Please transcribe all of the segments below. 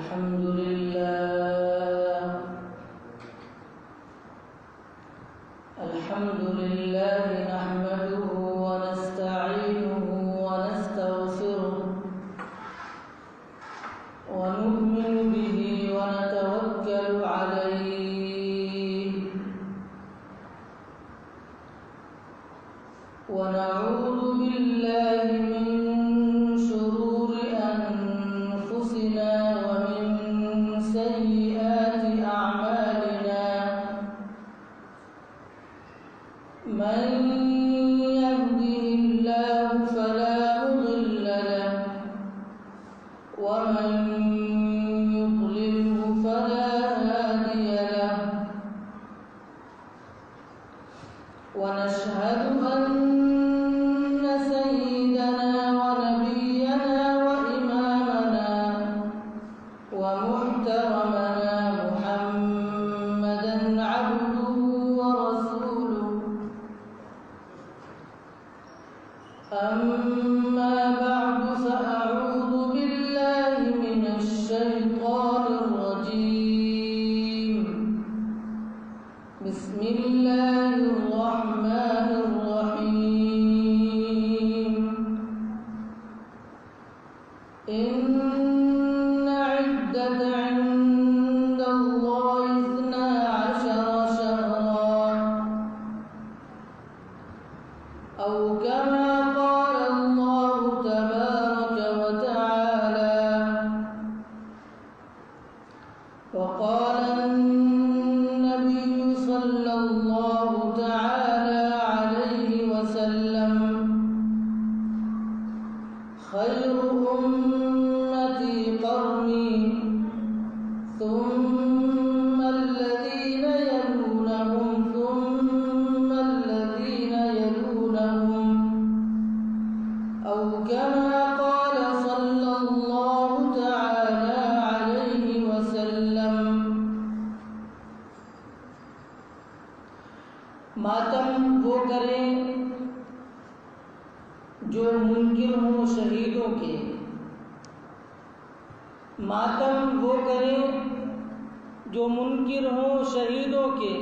الحمد لله نحمده ونستعينه ونستغفره ونؤمن به ونتوكل عليه ونعوذ بالله من شرور أنفسنا ومن سيئات أعمالنا من يهده الله فلا مضل له ومن يضلله فلا هادي له ونشهد أن سيدنا ونبينا وإمامنا ومحترمنا محمدا عبده ورسوله أما بعد فأعوذ بالله من الشيطان الرجيم بسم الله الرحمن الرحيم إن عدة عند الله 12 شهرا أو كما قال الله تبارك وتعالى وقال النبي صلى الله تعالى عليه وسلم خير أمتي قرني ثم الذين يلونهم ثم الذين يلونهم أو كما قال صلى الله تعالى عليه وسلم ماتم وہ کریں جو منکر ہوں شہیدوں کے، ماتم وہ کریں جو منکر ہوں شہیدوں کے،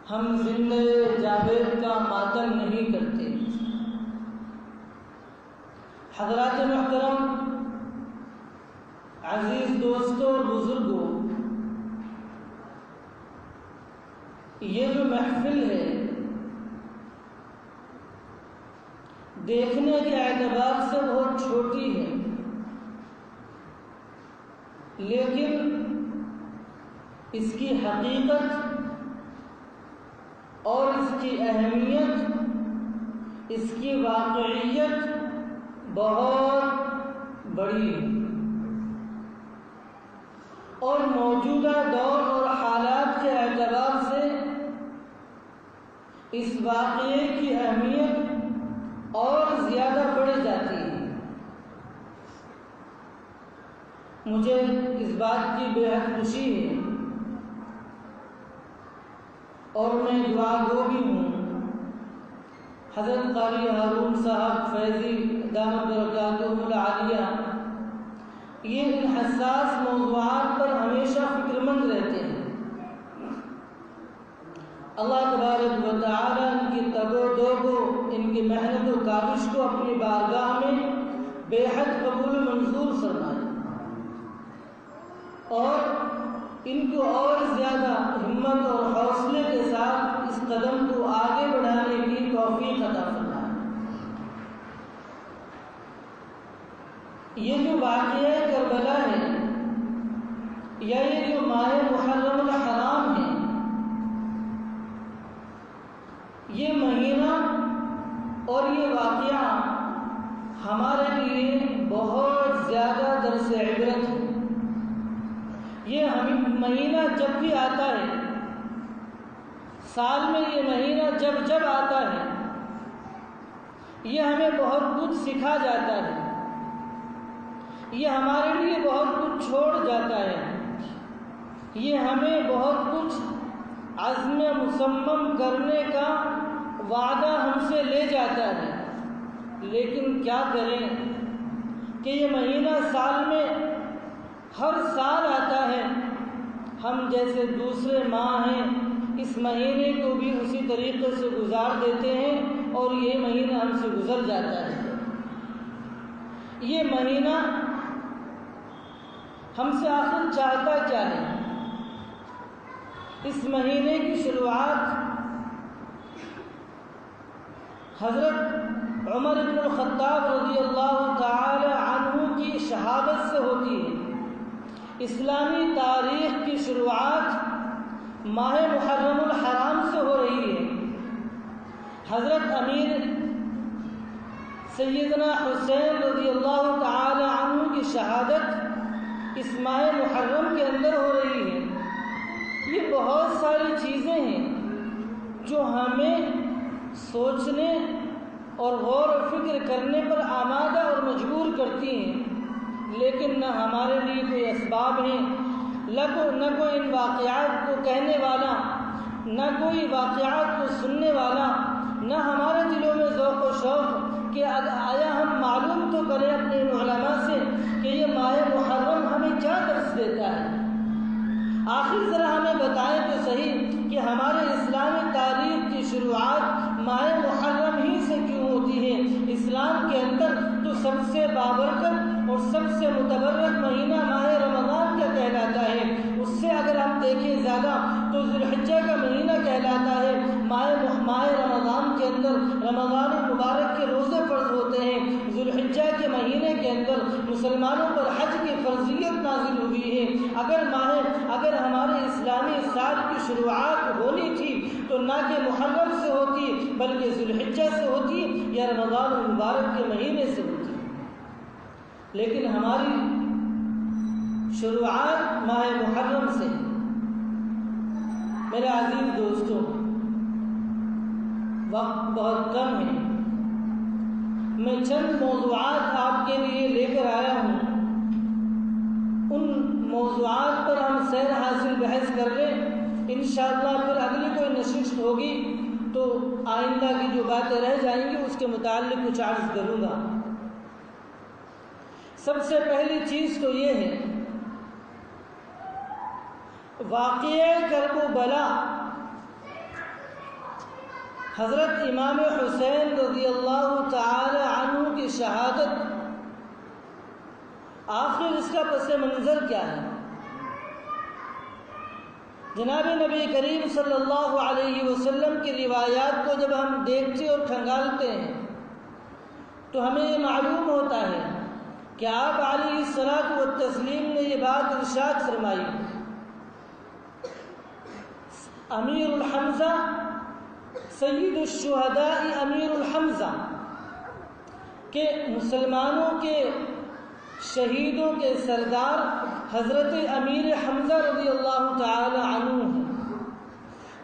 ہم زندہ جاوید کا ماتم نہیں کرتے۔ حضرات محترم، عزیز دوستوں اور بزرگوں، یہ جو محفل ہے دیکھنے کے اعتبار سے بہت چھوٹی ہے، لیکن اس کی حقیقت اور اس کی اہمیت، اس کی واقعیت بہت بڑی ہے، اور موجودہ دور اور حالات کے اعتبار سے اس واقعے کی اہمیت اور زیادہ بڑھ جاتی ہے۔ مجھے اس بات کی بے حد خوشی ہے اور میں دعا گو بھی ہوں حضرت قاری ہارون صاحب فیضی دامت برکاتہ العالیہ یہ ان حساس موضوعات پر ہمیشہ فکر مند رہتے ہیں۔ اللہ تبارک و تعالی ان کی تگ و دو کو، ان کی محنت و کاوش کو اپنی بارگاہ میں بے حد قبول و منظور فرمائے، اور ان کو اور زیادہ ہمت اور حوصلے کے ساتھ اس قدم کو آگے بڑھانے کی توفیق عطا فرمائے۔ یہ جو واقعہ کربلا ہے یا یہ جو ماہ محرم الحرام ہے، یہ مہینہ اور یہ واقعہ ہمارے لیے بہت زیادہ درس عبرت ہے۔ یہ مہینہ جب بھی آتا ہے، سال میں یہ مہینہ جب آتا ہے، یہ ہمیں بہت کچھ سکھا جاتا ہے، یہ ہمارے لیے بہت کچھ چھوڑ جاتا ہے، یہ ہمیں بہت کچھ عزم مصمم کرنے کا وعدہ ہم سے لے جاتا ہے۔ لیکن کیا کریں کہ یہ مہینہ سال میں ہر سال آتا ہے، ہم جیسے دوسرے ماہ ہیں اس مہینے کو بھی اسی طریقے سے گزار دیتے ہیں اور یہ مہینہ ہم سے گزر جاتا ہے۔ یہ مہینہ ہم سے آخر چاہتا کیا ہے؟ اس مہینے کی شروعات حضرت عمر بن الخطاب رضی اللہ تعالی عنہ کی شہادت سے ہوتی ہے۔ اسلامی تاریخ کی شروعات ماہ محرم الحرام سے ہو رہی ہے۔ حضرت امیر سیدنا حسین رضی اللہ تعالی عنہ کی شہادت اس ماہ محرم کے اندر ہو رہی ہے۔ یہ بہت ساری چیزیں ہیں جو ہمیں سوچنے اور غور و فکر کرنے پر آمادہ اور مجبور کرتی ہیں، لیکن نہ ہمارے لیے کوئی اسباب ہیں، نہ کوئی ان واقعات کو کہنے والا، نہ کوئی واقعات کو سننے والا، نہ ہمارے دلوں میں ذوق و شوق کہ آیا ہم معلوم تو کریں اپنے علماء سے کہ یہ ماہ محرم ہمیں کیا درس دیتا ہے۔ آخر ذرا ہمیں بتائیں تو صحیح کہ ہمارے اسلامی تاریخ کی شروعات ماہ محرم ہی سے کیوں ہوتی ہے؟ اسلام کے اندر تو سب سے بابرکت اور سب سے متبرک مہینہ ماہ رمضان کا کہلاتا ہے۔ اس سے اگر ہم دیکھیں زیادہ تو ذوالحجہ کا مہینہ کہلاتا ہے۔ ماہ رمضان کے اندر رمضان المبارک کے روزے فرض ہوتے ہیں۔ ذوالحجہ کے مہینے کے اندر مسلمانوں پر حج کی فرضیت نازل ہوئی ہے۔ اگر ہمارے اسلامی سال کی شروعات ہونی تھی تو نہ کہ محرم سے ہوتی بلکہ ذوالحجہ سے ہوتی یا رمضان المبارک کے مہینے سے ہوتی، لیکن ہماری شروعات ماہ محرم سے۔ میرے عزیز دوستوں، وقت بہت کم ہے، میں چند موضوعات آپ کے لیے لے کر آیا ہوں، ان موضوعات پر ہم سیر حاصل بحث کر لیں، انشاءاللہ پھر اگلی کوئی نشست ہوگی تو آئندہ کی جو باتیں رہ جائیں گی اس کے متعلق کچھ عرض کروں گا۔ سب سے پہلی چیز تو یہ ہے واقعہ کربلا، حضرت امام حسین رضی اللہ تعالی عنہ کی شہادت، آخر اس کا پس منظر کیا ہے؟ جناب نبی کریم صلی اللہ علیہ وسلم کی روایات کو جب ہم دیکھتے اور کھنگالتے ہیں تو ہمیں یہ معلوم ہوتا ہے کہ آپ علیہ الصلاۃ والتسلیم نے یہ بات ارشاد فرمائی، امیر الحمزہ سید الشہداء امیر الحمزہ، کہ مسلمانوں کے شہیدوں کے سردار حضرت امیر حمزہ رضی اللہ تعالی عنہ ہیں۔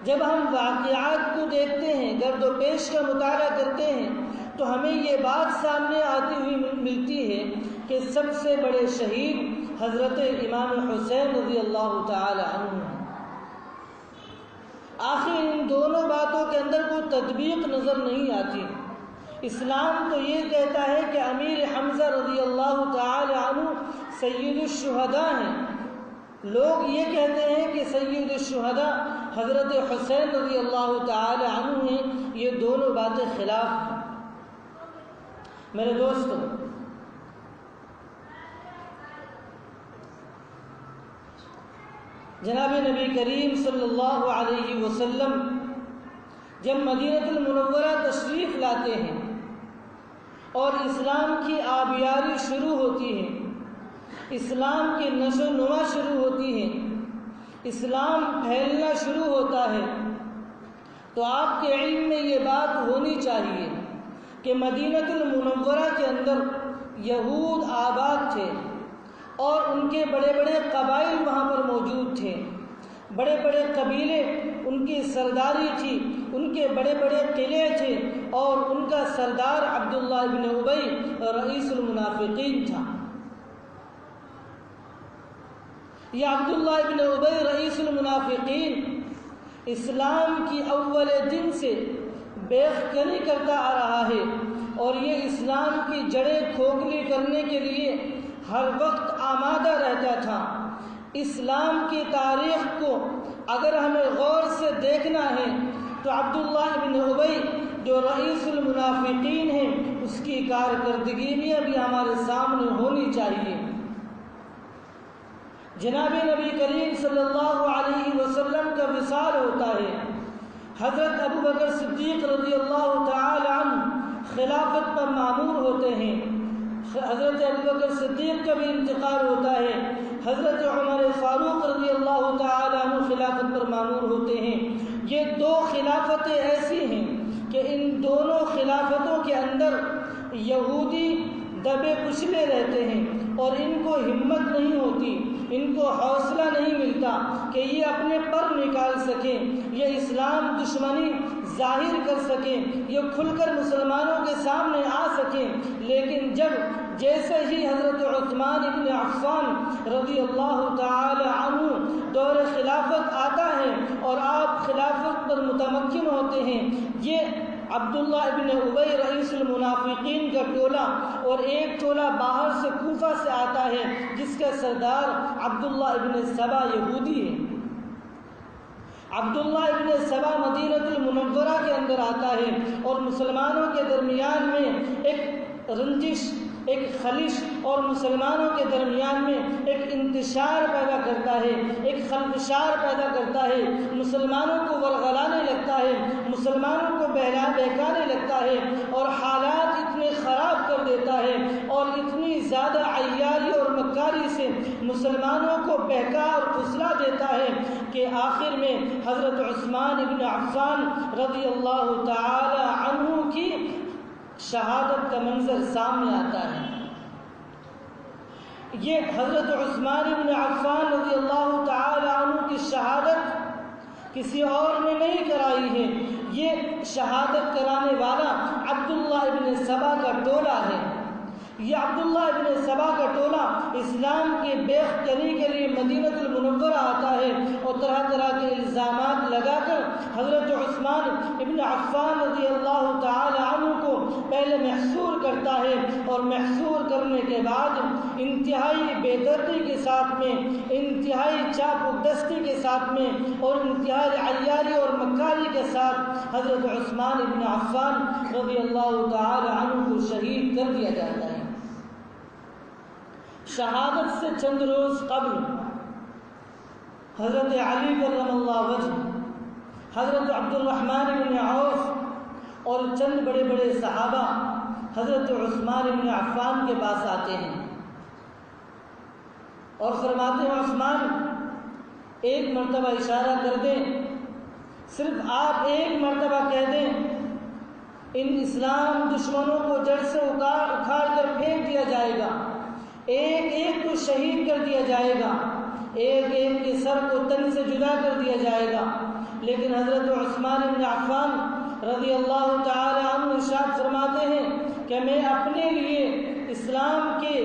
جب ہم واقعات کو دیکھتے ہیں، گرد و پیش کا مطالعہ کرتے ہیں تو ہمیں یہ بات سامنے آتی ہوئی ملتی ہے کہ سب سے بڑے شہید حضرت امام حسین رضی اللہ تعالی عنہ ہیں۔ آخر ان دونوں باتوں کے اندر کوئی تطبیق نظر نہیں آتی۔ اسلام تو یہ کہتا ہے کہ امیر حمزہ رضی اللہ تعالی عنہ سید الشہداء ہیں، لوگ یہ کہتے ہیں کہ سید الشہداء حضرت حسین رضی اللہ تعالی عنہ ہیں، یہ دونوں باتیں خلاف ہیں۔ میرے دوستو، جناب نبی کریم صلی اللہ علیہ وسلم جب مدینہ المنورہ تشریف لاتے ہیں اور اسلام کی آبیاری شروع ہوتی ہے، اسلام کی نشو و نما شروع ہوتی ہے، اسلام پھیلنا شروع ہوتا ہے، تو آپ کے علم میں یہ بات ہونی چاہیے کہ مدینہ المنورہ کے اندر یہود آباد تھے اور ان کے بڑے بڑے قبائل وہاں پر موجود تھے، بڑے بڑے قبیلے ان کی سرداری تھی، ان کے بڑے بڑے قلعے تھے اور ان کا سردار عبداللہ ابن ابی رئیس المنافقین تھا۔ یہ عبداللہ ابن ابی رئیس المنافقین اسلام کی اول دن سے بیخبری کرتا آ رہا ہے اور یہ اسلام کی جڑیں کھوکھلی کرنے کے لیے ہر وقت آمادہ رہتا تھا۔ اسلام کی تاریخ کو اگر ہمیں غور سے دیکھنا ہے تو عبداللہ ابن ابی جو رئیس المنافقین ہیں اس کی کارکردگیاں بھی ہمارے سامنے ہونی چاہیے۔ جناب نبی کریم صلی اللہ علیہ وسلم کا وصال ہوتا ہے، حضرت ابو بکر صدیق رضی اللہ تعالی عنہ خلافت پر مامور ہوتے ہیں، حضرت ابو بکر صدیق کا بھی انتقال ہوتا ہے، حضرت عمر فاروق رضی اللہ تعالی عنہ خلافت پر مامور ہوتے ہیں۔ یہ دو خلافتیں ایسی ہیں کہ ان دونوں خلافتوں کے اندر یہودی دبے کچلے رہتے ہیں اور ان کو ہمت نہیں ہوتی، ان کو حوصلہ نہیں ملتا کہ یہ اپنے پر نکال سکیں، یہ اسلام دشمنی ظاہر کر سکیں، یہ کھل کر مسلمانوں کے سامنے آ سکیں۔ لیکن جیسے ہی حضرت عثمان ابن عفان رضی اللہ تعالی عنہ دور خلافت آتا ہے اور آپ خلافت پر متمکن ہوتے ہیں، یہ عبداللہ ابن ابی رئیس المنافقین کا ٹولہ اور ایک ٹولہ باہر سے کوفہ سے آتا ہے جس کا سردار عبداللہ ابن سبا یہودی ہے۔ عبداللہ ابن سبا مدینہ المنورہ کے اندر آتا ہے اور مسلمانوں کے درمیان میں ایک رنجش، ایک خلش اور مسلمانوں کے درمیان میں ایک انتشار پیدا کرتا ہے، ایک خلفشار پیدا کرتا ہے، مسلمانوں کو ورغلانے لگتا ہے، مسلمانوں کو بہکانے لگتا ہے اور حالات اتنے خراب کر دیتا ہے اور اتنی زیادہ عیاری اور مکاری سے مسلمانوں کو بہکا اور پھسلا دیتا ہے کہ آخر میں حضرت عثمان ابن عفان رضی اللہ تعالی عنہ کی شہادت کا منظر سامنے آتا ہے۔ یہ حضرت عثمان ابن عفان رضی اللہ تعالی عنہ کی شہادت کسی اور نے نہیں کرائی ہے، یہ شہادت کرانے والا عبداللہ ابن سبا کا ٹولہ ہے۔ یہ عبداللہ ابن سبا کا ٹولہ اسلام کی بیخ کرنے کے لیے مدینہ المنورہ آتا ہے اور طرح طرح کے الزامات لگا کر حضرت عثمان ابن عفان رضی اللہ تعالی عنہ کو پہلے محصور کرتا ہے اور محصور کرنے کے بعد انتہائی بے دردی کے ساتھ میں، انتہائی چاپ و دستی کے ساتھ میں اور انتہائی عیاری اور مکاری کے ساتھ حضرت عثمان ابن عفان رضی اللہ تعالی عنہ کو شہید کر دیا جاتا ہے۔ شہادت سے چند روز قبل حضرت علی کرم اللہ وجہ، حضرت عبد الرحمن بن عوف اور چند بڑے بڑے صحابہ حضرت عثمان بن عفان کے پاس آتے ہیں اور فرماتے ہیں عثمان ایک مرتبہ اشارہ کر دیں، صرف آپ ایک مرتبہ کہہ دیں، ان اسلام دشمنوں کو جڑ سے اکھاڑ کر پھینک دیا جائے گا، ایک ایک کو شہید کر دیا جائے گا، ایک ایک کے سر کو تن سے جدا کر دیا جائے گا۔ لیکن حضرت عثمان بن عفان رضی اللہ تعالی عنہ ارشاد فرماتے ہیں کہ میں اپنے لیے اسلام کے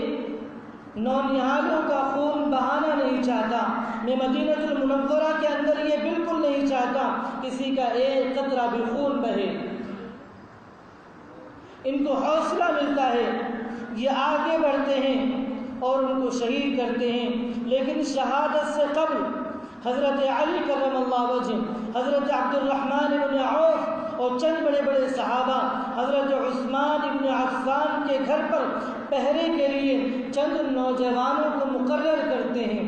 نونہالوں کا خون بہانا نہیں چاہتا، میں مدینہ المنورہ کے اندر یہ بالکل نہیں چاہتا کسی کا ایک قطرہ بھی خون بہے۔ ان کو حوصلہ ملتا ہے، یہ آگے بڑھتے ہیں اور ان کو شہید کرتے ہیں۔ لیکن شہادت سے قبل حضرت علی کرم اللہ وجہ، حضرت عبد الرحمن بن عوف اور چند بڑے بڑے صحابہ حضرت عثمان بن عفان کے گھر پر پہرے کے لیے چند نوجوانوں کو مقرر کرتے ہیں،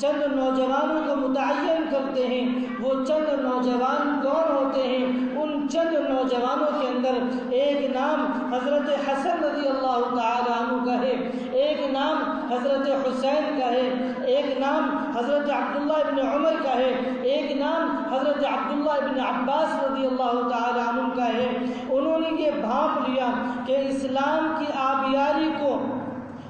چند نوجوانوں کو متعین کرتے ہیں۔ وہ چند نوجوان کون ہوتے ہیں؟ ان چند نوجوانوں کے اندر ایک نام حضرت حسن رضی اللہ تعالی عنہ کا ہے، ایک نام حضرت حسین کا ہے، ایک نام حضرت عبداللہ ابن عمر کا ہے، ایک نام حضرت عبداللہ ابن عباس رضی اللہ تعالی عنہ کا ہے۔ انہوں نے یہ بھانپ لیا کہ اسلام کی آبیاری کو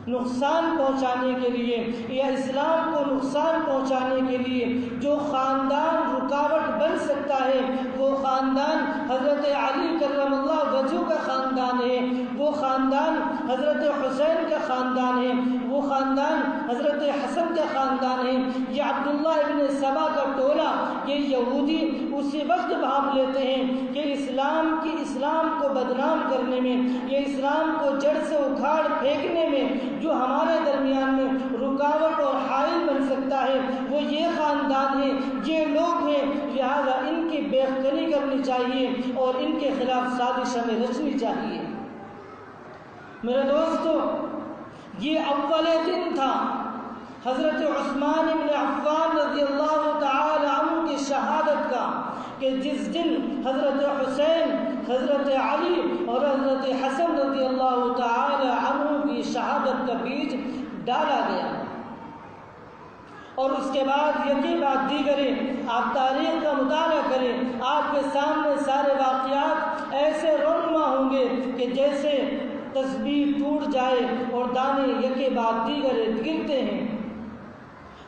نقصان پہنچانے کے لیے یا اسلام کو نقصان پہنچانے کے لیے جو خاندان رکاوٹ بن سکتا ہے وہ خاندان حضرت علی کرم اللہ وجہ کا خاندان ہے، وہ خاندان حضرت حسین کا خاندان ہے، وہ خاندان حضرت حسن کا خاندان ہے۔ یہ عبداللہ ابن سبا کا ٹولہ، یہ یہودی اسی وقت بھاپ لیتے ہیں کہ اسلام کو بدنام کرنے میں، یہ اسلام کو جڑ سے اکھاڑ پھینکنے میں جو ہمارے درمیان میں رکاوٹ اور حائل بن سکتا ہے وہ یہ خاندان ہے، یہ لوگ ہیں، لہذا ان کی بےخبری کرنی چاہیے اور ان کے خلاف سازش ہمیں رچنی چاہیے۔ میرے دوستو، یہ اول دن تھا حضرت عثمان بن عفان رضی اللہ تعالی عنہ کی شہادت کا، کہ جس دن حضرت حسین، حضرت علی اور حضرت حسن رضی اللہ تعالی عنہ کی شہادت کا بیج ڈالا گیا۔ اور اس کے بعد یکی بعد دیگرے آپ تاریخ کا مطالعہ کریں، آپ کے سامنے سارے واقعات ایسے رونما ہوں گے کہ جیسے تسبیح ٹوٹ جائے اور دانے یکے بعد دیگرے گرتے ہیں۔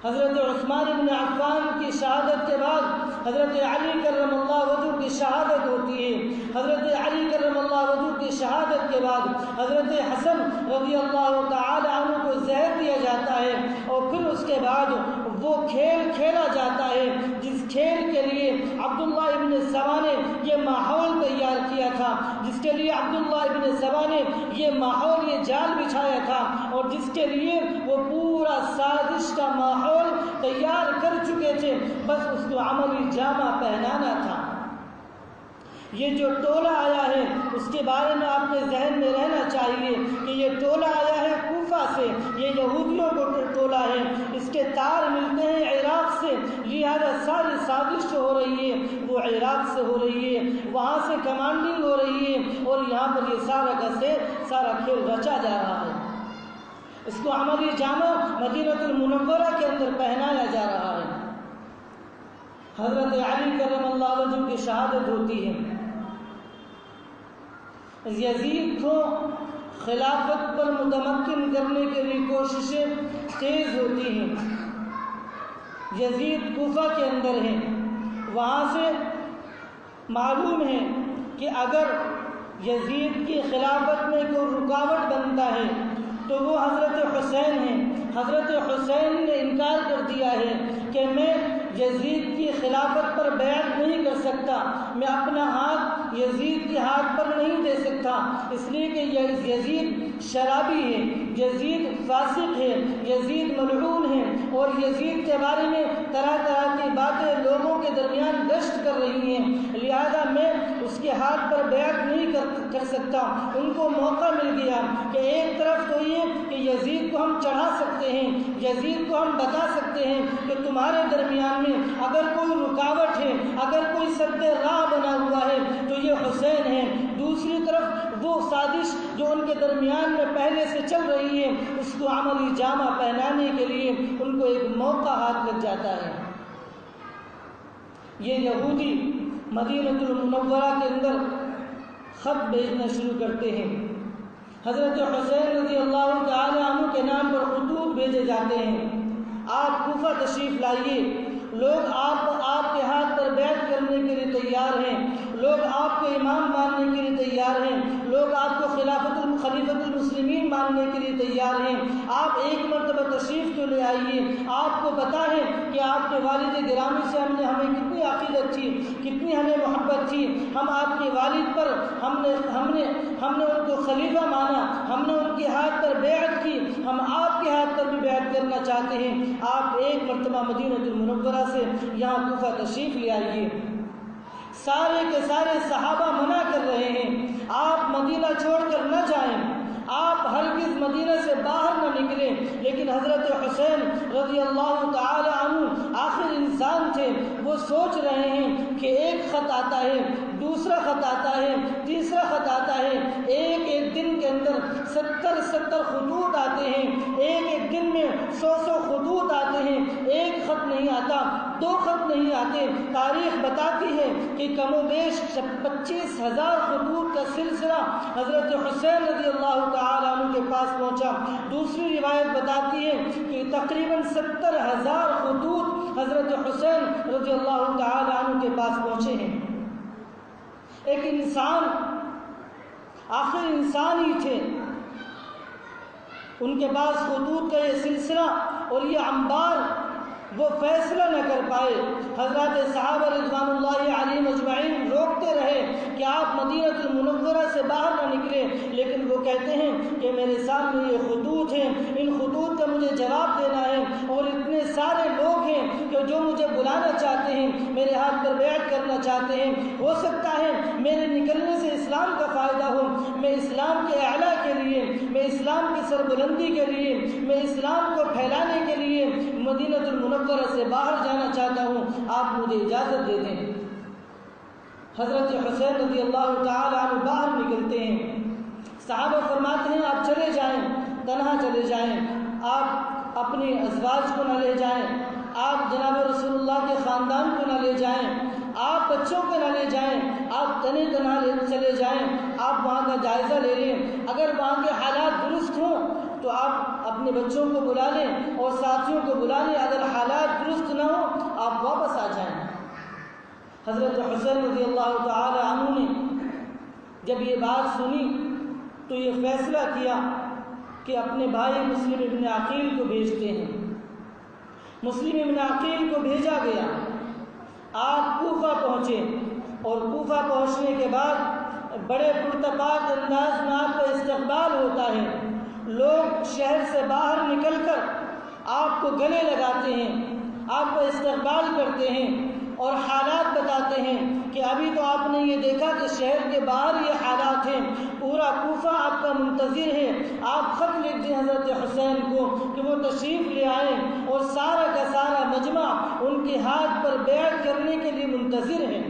حضرت عثمان بن عفان کی شہادت کے بعد حضرت علی کرم اللہ وجہہ کی شہادت ہوتی ہے۔ حضرت علی کرم اللہ وجہہ کی شہادت کے بعد حضرت حسن رضی اللہ تعالی عنہ کو زہر دیا جاتا ہے، اور پھر اس کے بعد وہ کھیل کھیلا جاتا ہے جس کھیل کے لیے عبداللہ ابن سبا نے یہ ماحول تیار کیا تھا، جس کے لیے عبداللہ ابن سبا نے یہ ماحول، یہ جال بچھایا تھا، اور جس کے لیے وہ پورا سازش کا ماحول تیار کر چکے تھے، بس اس کو عملی جامہ پہنانا تھا۔ یہ جو ٹولہ آیا ہے اس کے بارے میں آپ کے ذہن میں رہنا چاہیے کہ یہ ٹولہ آیا ہے کوفہ سے، یہ یہودیوں کو ٹولہ ہے، اس کے تار ملتے ہیں عراق سے، لہذا ساری سازش جو ہو رہی ہے وہ عراق سے ہو رہی ہے، وہاں سے کمانڈنگ ہو رہی ہے، اور یہاں پر یہ سارا کھیل رچا جا رہا ہے۔ اس کو عملی جامہ مدینہ المنورہ کے اندر پہنایا جا رہا ہے۔ حضرت علی کرم اللہ وجہہ کی شہادت ہوتی ہے۔ یزید کو خلافت پر متمکن کرنے کے لیے کوششیں تیز ہوتی ہیں۔ یزید کوفہ کے اندر ہیں، وہاں سے معلوم ہے کہ اگر یزید کی خلافت میں کوئی رکاوٹ بنتا ہے تو وہ حضرت حسین ہیں۔ حضرت حسین نے انکار کر دیا ہے کہ میں یزید کی خلافت پر بیعت نہیں کر سکتا، میں اپنا ہاتھ یزید کے ہاتھ پر نہیں دے سکتا، اس لیے کہ یزید شرابی ہے، یزید فاسق ہے، یزید ملعون ہے، اور یزید کے بارے میں طرح طرح کی باتیں لوگوں کے درمیان گشت کر رہی ہیں، لہذا میں اس کے ہاتھ پر بیعت نہیں کر سکتا۔ ان کو موقع مل گیا کہ ایک طرف تو یہ کہ یزید کو ہم چڑھا سکتے ہیں، یزید کو ہم بتا سکتے ہیں کہ تمہارے درمیان میں اگر کوئی رکاوٹ ہے، اگر کوئی سد راہ بنا ہوا ہے تو یہ حسین ہے۔ دوسری طرف وہ سازش جو ان کے درمیان میں پہلے سے چل رہی ہے اس کو عملی جامہ پہنانے کے لیے ان کو ایک موقع ہاتھ لگ جاتا ہے۔ یہ یہودی مدینہ المنورہ کے اندر خط بھیجنا شروع کرتے ہیں۔ حضرت حسین رضی اللہ تعالی عنہ کے نام پر خطوط بھیجے جاتے ہیں، آپ کوفہ تشریف لائیے، لوگ آپ کے ہاتھ پر بیعت کرنے کے لیے تیار ہیں، لوگ آپ کو امام ماننے کے لیے تیار ہیں، لوگ آپ کو خلیفۃ المسلمین ماننے کے لیے تیار ہیں، آپ ایک مرتبہ تشریف تو لے آئیے، آپ کو پتہ ہے کہ آپ کے والد گرامی سے ہمیں کتنی عقیدت تھی، کتنی ہمیں محبت تھی، ہم آپ کے والد پر ہم نے ان کو خلیفہ مانا، ہم نے ان کے ہاتھ پر بیعت کی، ہم آپ کے ہاتھ پر بھی بیعت کرنا چاہتے ہیں، آپ ایک مرتبہ مدینہ المنورہ سے یہاں کوفہ تشریف لے آئیے۔ سارے کے سارے صحابہ منع کر رہے ہیں، آپ مدینہ چھوڑ کر نہ جائیں، آپ ہرگز مدینہ سے باہر نہ نکلیں، لیکن حضرت حسین رضی اللہ تعالی عنہ آخر انسان تھے، وہ سوچ رہے ہیں کہ ایک خط آتا ہے، دوسرا خط آتا ہے، تیسرا خط آتا ہے، ایک دن کے اندر 70 خطوط آتے ہیں، ایک دن میں 100 خطوط آتے ہیں، ایک خط نہیں آتا، 2 خط نہیں آتے۔ تاریخ بتاتی ہے کہ کم و بیش 25,000 خطوط کا سلسلہ حضرت حسین رضی اللہ تعالی عنہ کے پاس پہنچا۔ دوسری روایت بتاتی ہے کہ تقریباً 70,000 خطوط حضرت حسین رضی اللہ تعالی عنہ کے پاس پہنچے ہیں۔ ایک انسان، آخر انسان ہی تھے، ان کے پاس خطوط کا یہ سلسلہ اور یہ انبار وہ فیصلہ نہ کر پائے۔ حضرات صحابہ رضوان اللہ علیہم اجمعین روکتے رہے کہ آپ مدینہ المنورہ سے باہر نہ نکلے، لیکن وہ کہتے ہیں کہ میرے سامنے یہ خطوط ہیں، ان خطوط کا مجھے جواب دینا ہے، اور اتنے سارے لوگ ہیں کہ جو مجھے بلانا چاہتے ہیں، میرے ہاتھ پر بیعت کرنا چاہتے ہیں۔ ہو سکتا ہے میرے نکلنے سے اسلام کا فائدہ ہو، میں اسلام کے اعلیٰ کے لیے، میں اسلام کی سربلندی کے لیے، میں اسلام کو پھیلانے کے لیے مدینہ المنورہ سے باہر جانا چاہتا ہوں، آپ مجھے اجازت دے دیں۔ حضرت حسین رضی اللہ تعالی عنہ باہر نکلتے ہیں، صحابہ فرماتے ہیں آپ چلے جائیں، تنہا چلے جائیں، آپ اپنے ازواج کو نہ لے جائیں، آپ جناب رسول اللہ کے خاندان کو نہ لے جائیں، آپ بچوں کو نہ لے جائیں، آپ تنہے تنہا چلے جائیں، آپ وہاں کا جائزہ لے لیں، اگر وہاں کے حالات درست ہوں تو آپ اپنے بچوں کو بلا لیں اور ساتھیوں کو بلا لیں، اگر حالات درست نہ ہوں آپ واپس آ جائیں۔ حضرت حسین رضی اللہ تعالی عنہ نے جب یہ بات سنی تو یہ فیصلہ کیا کہ اپنے بھائی مسلم ابن عقیل کو بھیجتے ہیں۔ مسلم ابن عقیل کو بھیجا گیا، آپ کوفہ پہنچے، اور کوفہ پہنچنے کے بعد بڑے پرتپاک انداز میں آپ کا استقبال ہوتا ہے، لوگ شہر سے باہر نکل کر آپ کو گلے لگاتے ہیں، آپ کا استقبال کرتے ہیں اور حالات بتاتے ہیں کہ ابھی تو آپ نے یہ دیکھا کہ شہر کے باہر یہ حالات ہیں، پورا کوفہ آپ کا منتظر ہے، آپ خط لکھ دیں حضرت حسین کو کہ وہ تشریف لے آئیں، اور سارا کا سارا مجمع ان کے ہاتھ پر بیعت کرنے کے لیے منتظر ہے۔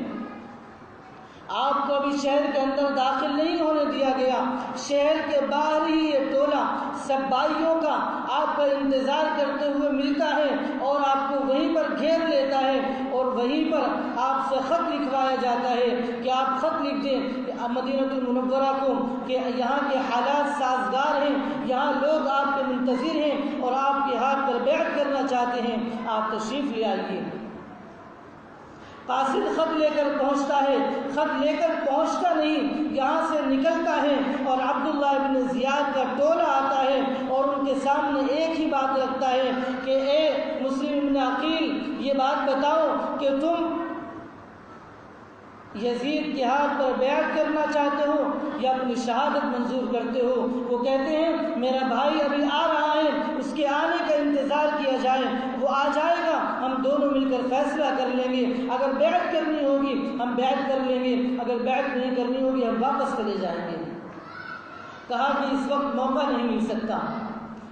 آپ کو ابھی شہر کے اندر داخل نہیں ہونے دیا گیا، شہر کے باہر ہی یہ ٹولہ سب بھائیوں کا آپ کا انتظار کرتے ہوئے ملتا ہے، اور آپ کو وہیں پر گھیر لیتا ہے، اور وہیں پر آپ سے خط لکھوایا جاتا ہے کہ آپ خط لکھ دیں مدینہ المنورہ کو کہ یہاں کے حالات سازگار ہیں، یہاں لوگ آپ کے منتظر ہیں اور آپ کے ہاتھ پر بیعت کرنا چاہتے ہیں، آپ تشریف لے آئیے۔ قاصد خط لے کر پہنچتا ہے، خط لے کر پہنچتا نہیں، یہاں سے نکلتا ہے اور عبداللہ ابن زیاد کا ٹولہ آتا ہے اور ان کے سامنے ایک ہی بات رکھتا ہے کہ اے مسلم ابن عقیل، یہ بات بتاؤ کہ تم یزید کے ہاتھ پر بیعت کرنا چاہتے ہو یا اپنی شہادت منظور کرتے ہو؟ وہ کہتے ہیں میرا بھائی ابھی آ رہا ہے، اس کے آنے کا انتظار کیا جائے، وہ آ جائے گا، ہم دونوں مل کر فیصلہ کر لیں گے، اگر بیعت کرنی ہوگی ہم بیعت کر لیں گے، اگر بیعت نہیں کرنی ہوگی ہم واپس چلے جائیں گے۔ کہا کہ اس وقت موقع نہیں مل سکتا،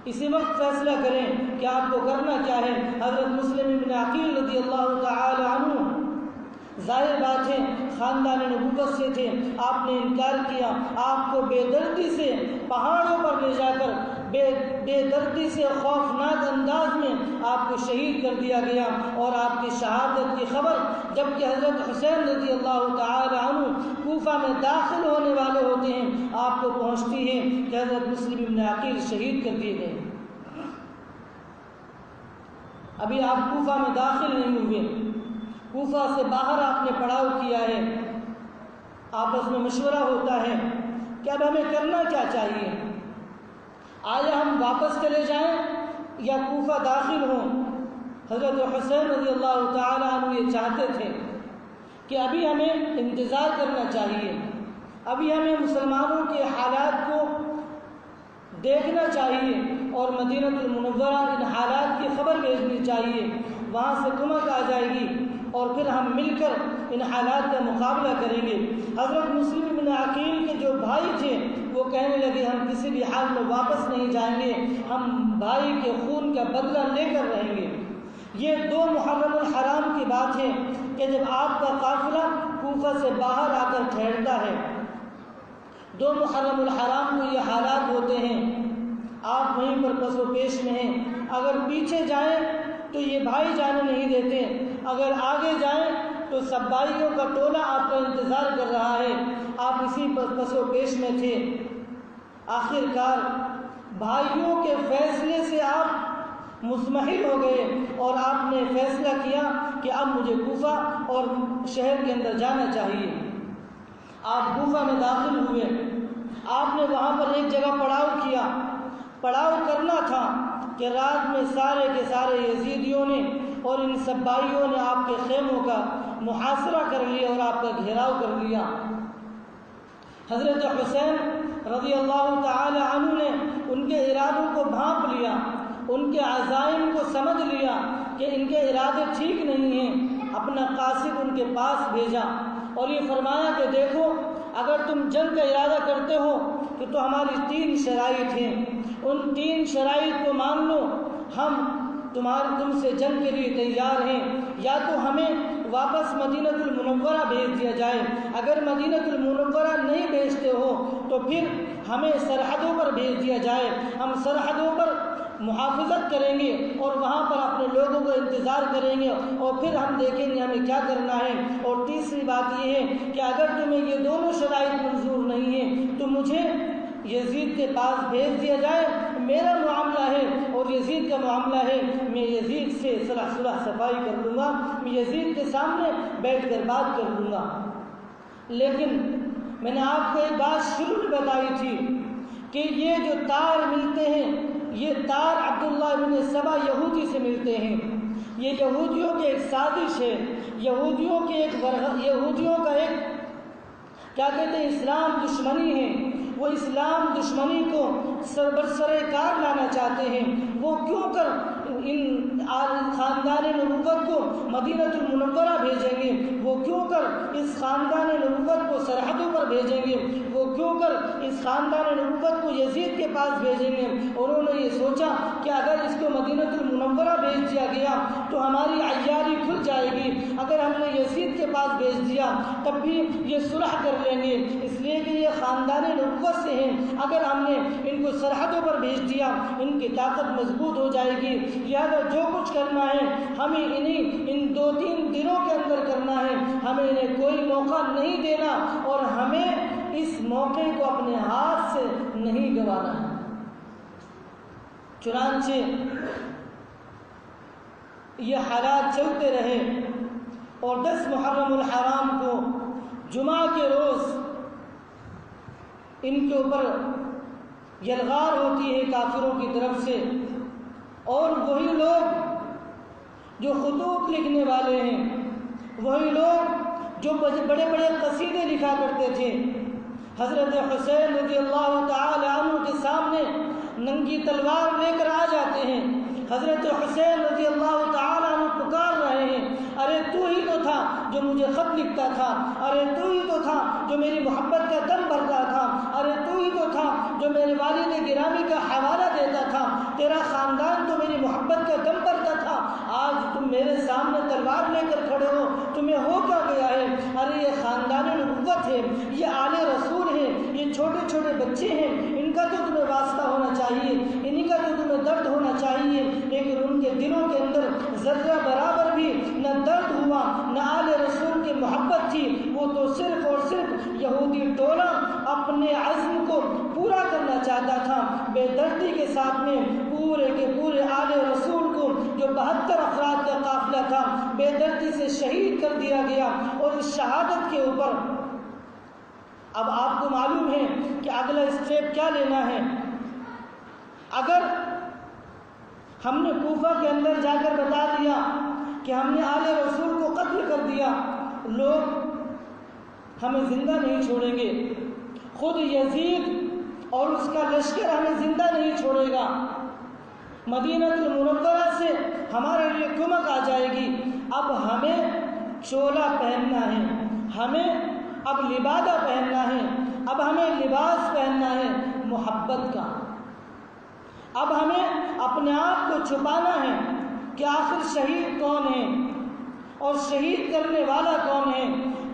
اسی وقت فیصلہ کریں کہ آپ کو کرنا کیا ہے۔ حضرت مسلم ابن عقیل رضی اللہ تعالی عنہ ظاہر بات ہے خاندان نبوت سے تھے، آپ نے انکار کیا، آپ کو بے دردی سے پہاڑوں پر لے جا کر بے دردی سے خوفناک انداز میں آپ کو شہید کر دیا گیا، اور آپ کی شہادت کی خبر جبکہ حضرت حسین رضی اللہ تعالی عنہ کوفہ میں داخل ہونے والے ہوتے ہیں آپ کو پہنچتی ہے کہ حضرت مسلم ابن عقیل شہید کر دیے گئے۔ ابھی آپ کوفہ میں داخل نہیں ہوئے، کوفہ سے باہر آپ نے پڑاؤ کیا ہے، آپس میں مشورہ ہوتا ہے کہ اب ہمیں کرنا کیا چاہیے، آیا ہم واپس چلے جائیں یا کوفہ داخل ہوں؟ حضرت حسین رضی اللہ تعالی عنہ یہ چاہتے تھے کہ ابھی ہمیں انتظار کرنا چاہیے، ابھی ہمیں مسلمانوں کے حالات کو دیکھنا چاہیے اور مدینہ المنورہ ان حالات کی خبر بھیجنی چاہیے، وہاں سے کمک آ جائے گی اور پھر ہم مل کر ان حالات کا مقابلہ کریں گے۔ حضرت مسلم بن عقیل کے جو بھائی تھے وہ کہنے لگے ہم کسی بھی حال میں واپس نہیں جائیں گے، ہم بھائی کے خون کا بدلہ لے کر رہیں گے۔ یہ 2 محرم الحرام کی بات ہے کہ جب آپ کا قافلہ کوفہ سے باہر آ کر ٹھہرتا ہے، 2 محرم الحرام کو یہ حالات ہوتے ہیں، آپ وہیں پر پس و پیش میں ہیں، اگر پیچھے جائیں تو یہ بھائی جانے نہیں دیتے، اگر آگے جائیں تو سب بھائیوں کا ٹولہ آپ کا انتظار کر رہا ہے، آپ اسی پس و پیش میں تھے۔ آخر کار بھائیوں کے فیصلے سے آپ مضمحل ہو گئے اور آپ نے فیصلہ کیا کہ اب مجھے کوفہ اور شہر کے اندر جانا چاہیے۔ آپ کوفہ میں داخل ہوئے، آپ نے وہاں پر ایک جگہ پڑاؤ کیا، پڑاؤ کرنا تھا کہ رات میں سارے کے سارے یزیدیوں نے اور ان سبائیوں نے آپ کے خیموں کا محاصرہ کر لیا اور آپ کا گھیراؤ کر لیا۔ حضرت حسین رضی اللہ تعالی عنہ نے ان کے ارادوں کو بھانپ لیا، ان کے عزائم کو سمجھ لیا کہ ان کے ارادے ٹھیک نہیں ہیں، اپنا قاصد ان کے پاس بھیجا اور یہ فرمایا کہ دیکھو اگر تم جنگ کا ارادہ کرتے ہو تو ہماری 3 شرائط ہیں، ان 3 شرائط کو مان لو، ہم تم سے جنگ کے لیے تیار ہیں، یا تو ہمیں واپس مدینہ المنورہ بھیج دیا جائے، اگر مدینہ المنورہ نہیں بھیجتے ہو تو پھر ہمیں سرحدوں پر بھیج دیا جائے، ہم سرحدوں پر محافظت کریں گے اور وہاں پر اپنے لوگوں کو انتظار کریں گے اور پھر ہم دیکھیں گے ہمیں کیا کرنا ہے۔ اور تیسری بات یہ ہے کہ اگر تمہیں یہ دونوں شرائط منظور نہیں ہیں تو مجھے یزید کے پاس بھیج دیا جائے، میرا معاملہ ہے اور یزید کا معاملہ ہے، میں یزید سے صلح صفائی کر لوں گا، میں یزید کے سامنے بیٹھ کر بات کر لوں گا۔ لیکن میں نے آپ کو ایک بات شروع میں بتائی تھی کہ یہ جو تار ملتے ہیں یہ تار عبداللہ بن سبا یہودی سے ملتے ہیں، یہ یہودیوں کی ایک سازش ہے، یہودیوں کا ایک کیا کہتے ہیں اسلام دشمنی ہے، وہ اسلام دشمنی کو برسر کار لانا چاہتے ہیں۔ وہ کیوں کر ان خاندان نبوت کو مدینہ المنورہ بھیجیں گے، وہ کیوں کر اس خاندان نبوت کو سرحدوں پر بھیجیں گے، وہ کیوں کر اس خاندان نبوت کو یزید کے پاس بھیجیں گے؟ انہوں نے یہ سوچا کہ اگر اس کو مدینہ المنورہ بھیج دیا گیا تو ہماری عیاری کھل جائے گی، اگر ہم نے یزید کے پاس بھیج دیا تب بھی یہ صلح کر لیں گے، اس لیے کہ یہ خاندان نبوت سے ہیں، اگر ہم نے ان کو سرحدوں پر بھیج دیا ان کی طاقت مضبوط ہو جائے گی، لہذا جو کچھ کرنا ہے ہمیں ان 2-3 دنوں کے اندر کرنا ہے، ہمیں انہیں کوئی موقع نہیں دینا اور ہمیں اس موقع کو اپنے ہاتھ سے نہیں گنوانا ہے۔ چنانچہ یہ حالات چلتے رہے اور 10 محرم الحرام کو جمعہ کے روز ان کے اوپر یلغار ہوتی ہے کافروں کی طرف سے، اور وہی لوگ جو خطوط لکھنے والے ہیں، وہی لوگ جو بڑے بڑے قصیدے لکھا کرتے تھے، حضرت حسین رضی اللہ تعالی عنہ کے سامنے ننگی تلوار لے کر آ جاتے ہیں، حضرت حسین رضی اللہ تعالی عنہ پکار رہے ہیں، ارے تو ہی تو تھا جو مجھے خط لکھتا تھا، ارے تو ہی تو تھا جو میری محبت کا دم بھرتا تھا، ارے تو ہی تو تھا جو میرے والد گرامی کا حوالہ دیتا تھا، تیرا خاندان تو میری محبت کا دم بھرتا تھا، آج تم میرے سامنے تلوار لے کر کھڑے ہو، تمہیں ہو کیا گیا ہے؟ ارے یہ خاندان نبوت ہے، یہ آل رسول ہے، یہ چھوٹے چھوٹے بچے ہیں، ان کا تو تمہیں واسطہ ہونا چاہیے، انہی کا تو تمہیں درد ہونا چاہیے، لیکن ان کے دلوں کے اندر ذرہ برابر بھی نہ درد ہوا نہ آل رسول کی محبت تھی، وہ تو صرف اور صرف یہودی ٹولہ اپنے عزم کو پورا کرنا چاہتا تھا، بے دردی کے ساتھ میں پورے کے پورے آل رسول کو جو 72 افراد کا قافلہ تھا بے دردی سے شہید کر دیا گیا، اور اس شہادت کے اوپر اب آپ کو معلوم ہے کہ اگلا اسٹیپ کیا لینا ہے۔ اگر ہم نے کوفہ کے اندر جا کر بتا دیا کہ ہم نے آل رسول کو قتل کر دیا، لوگ ہمیں زندہ نہیں چھوڑیں گے، خود یزید اور اس کا لشکر ہمیں زندہ نہیں چھوڑے گا، مدینہ المنورہ سے ہمارے لیے کمک آ جائے گی، اب ہمیں چولا پہننا ہے، ہمیں اب لبادہ پہننا ہے، اب ہمیں لباس پہننا ہے محبت کا، اب ہمیں اپنے آپ کو چھپانا ہے کہ آخر شہید کون ہے اور شہید کرنے والا کون ہے،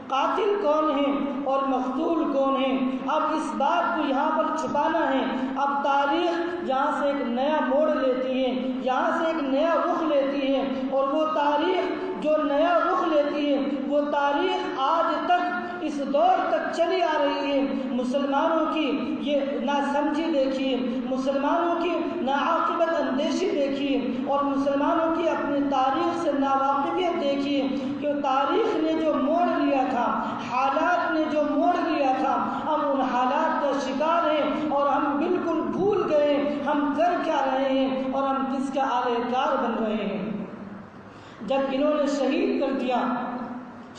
قاتل کون ہے اور مقتول کون ہے، اب اس بات کو یہاں پر چھپانا ہے۔ اب تاریخ یہاں سے ایک نیا موڑ لیتی ہے، یہاں سے ایک نیا رخ لیتی ہے، اور وہ تاریخ جو نیا رخ لیتی ہے وہ تاریخ آج تک اس دور تک چلی آ رہی ہے۔ مسلمانوں کی یہ ناسمجھی دیکھیے، مسلمانوں کی ناعاقبت اندیشی دیکھیے، اور مسلمانوں کی اپنی تاریخ سے ناواقفیت دیکھیے کہ تاریخ نے جو موڑ لیا تھا، حالات نے جو موڑ لیا تھا، ہم ان حالات کا شکار ہیں اور ہم بالکل بھول گئے ہم کر کیا رہے ہیں اور ہم کس کا آلہ کار بن رہے ہیں۔ جب انہوں نے شہید کر دیا،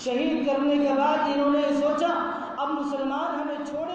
شہید کرنے کے بعد انہوں نے سوچا اب مسلمان ہمیں چھوڑ